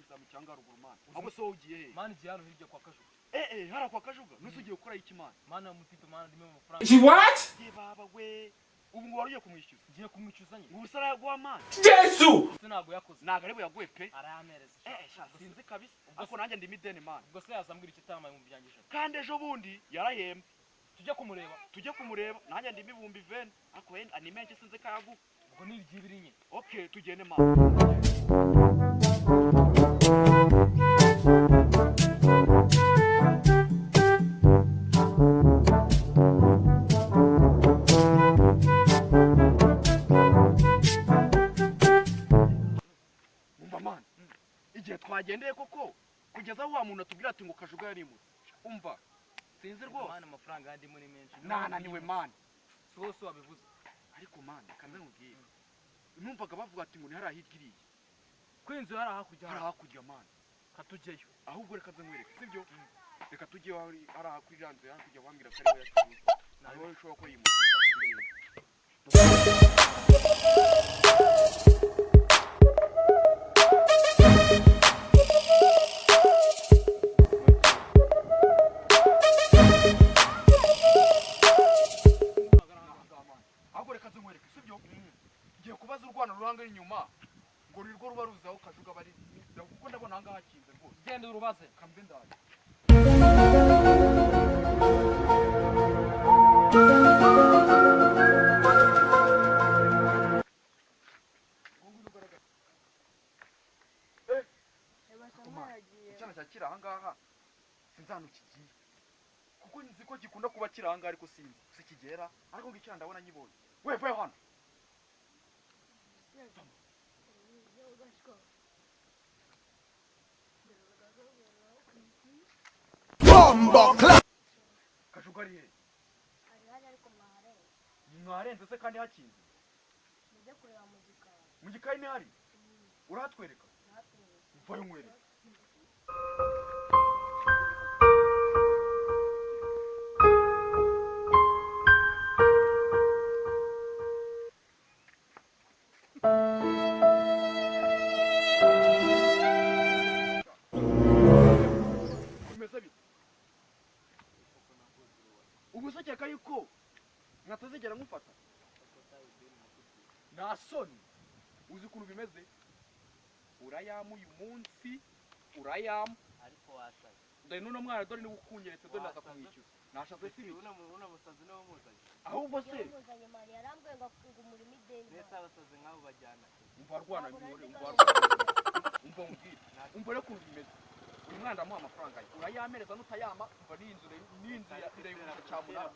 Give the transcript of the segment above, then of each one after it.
niza mu cyanga ruguru man ahubwo so ugiye he man igiye hano hirya kwa kajuga hara kwa kajuga nusu ugiye gukora iki man mana mutipe man ndimo amafaranga what ye baba we ubu ngo wariye kumwishyuza ngiye kumwishyuza nyine ngo usara yaguha man Yesu ntago yakoze naga arebo yaguye pe arayamereza sinzi kabisa ariko nanjye ndi mideni man ubwo se yazambwira icyo tamaye mu byangije kandi ejo bundi yarahembwe tujye kumureba nanjye ndi ibihumbi 20 ariko ni menshi sinzi kayagu ubwo ni iryibiri nye okay tugende man man igihe twagendeye koko kugeza aho wa muntu atubwira ati ngo kajuga yarimutse umva sinzi rwose man amafaranga yandi muri menshi nananiwe man so wabivuze ariko man kanze nkubwire numvaga bavuga ati ngo ni hariya hirya iriya kwinzu yari hakurya man katujyeyo ahubwo reka nze nkwereke sibyo reka tujye hariya kuri ranze hakurya bambwira ko ariho yacuruza naho ushobora ko yimutse ngiye kubaza urwana ruranga inyuma ngo nirwo ruba ruzaho kajuga bari kuko ndabona hanga hakinze rwose genda urubaze kambe ndaje icyana cya kiri ahangaha sinzi ahantu kigiye kuko nzi ko gikunda kuba kiri ahangaha ariko sinzi si kigera ariko ngo icyana ndabona nyibonye wevuye hano kajuga ari he mwarenze se kandi hakinze mu gikayi ni hari urahatwereka vayo nkwereka ubusakeka yuko mwatazigera mufata nta soni uzi ukuntu bimeze urayamu uyu munsi urayamu ariko wasaze dore n'uno mwana dore niwe ukunyeretse dore naza kumwishyuza nashaze si una musazi nawe muzanye ahubwo se muzanye mari yarambwe ngo umurimo ideni nese abasazi nk'abo bajyana umva rwana nyore umva umbwire umva rero ukuntu bimeze uyu mwana ndamuha amafaranga ye urayamereza n'utayama umva n'inzu irayibunza cyamunara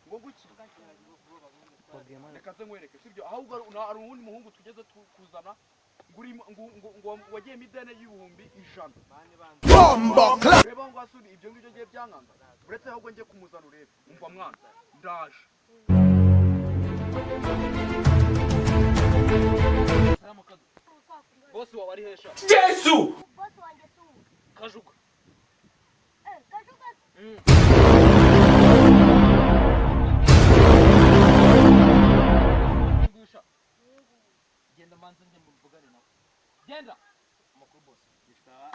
ngo guki reka nze nkwereke sibyo ahubwo hari uwundi muhungu tugeze kuzana ngo wagiye midene y'ibihumbi 100 reba ngo asuri ibyo ngibyo ngiye byankanga uretse ahubwo ngiye kumuzana urebe umva mwana ndaje bosi wawe ari hesha Yesu bosi wanjye sumu kajuga kajuga genda manze njye mu bugari nawe genda amakuru boss bisawa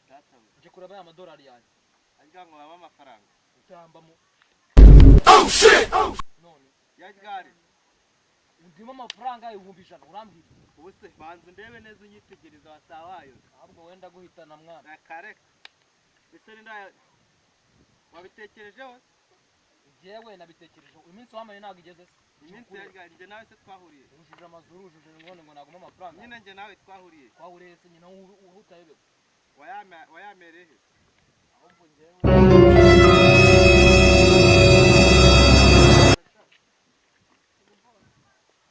data nje kuraba amadolari yanjye ajya ngo baba amafaranga utambamo oh shit none yajgare ndimo amafaranga y'ibihumbi 100 urambwira ubuse banze ndebe neza unyitegereza wasawayo ahubwo wenda guhitana mwana nakareka ese nda wabitekerejeho jewe nabitekereje iminsi wamaye ntago igeze iminsi yajganje nawe se twahuriye urujuje amazuru urujuje ngone ngo naguma amafaranga nyine nje nawe twahuriye se nyina utayebe wayamerehe ahubwo njewe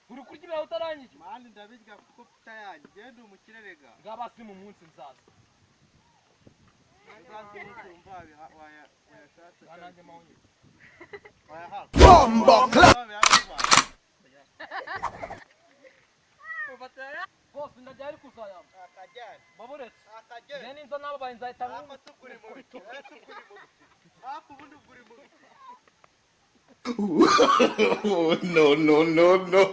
uri kurya ibyawe utarangije mani ndabirya kuko tayanye genda umukirerega ngabasi mu munsi nzaza nzazi n'umva wayashatse nanjye mahonye bombo bose ndajya ari kuzayamba akajyana baburetse akajyana nene inzo nabo bayinzahita amasukuri mu biki hapo ubundi buri mu biki no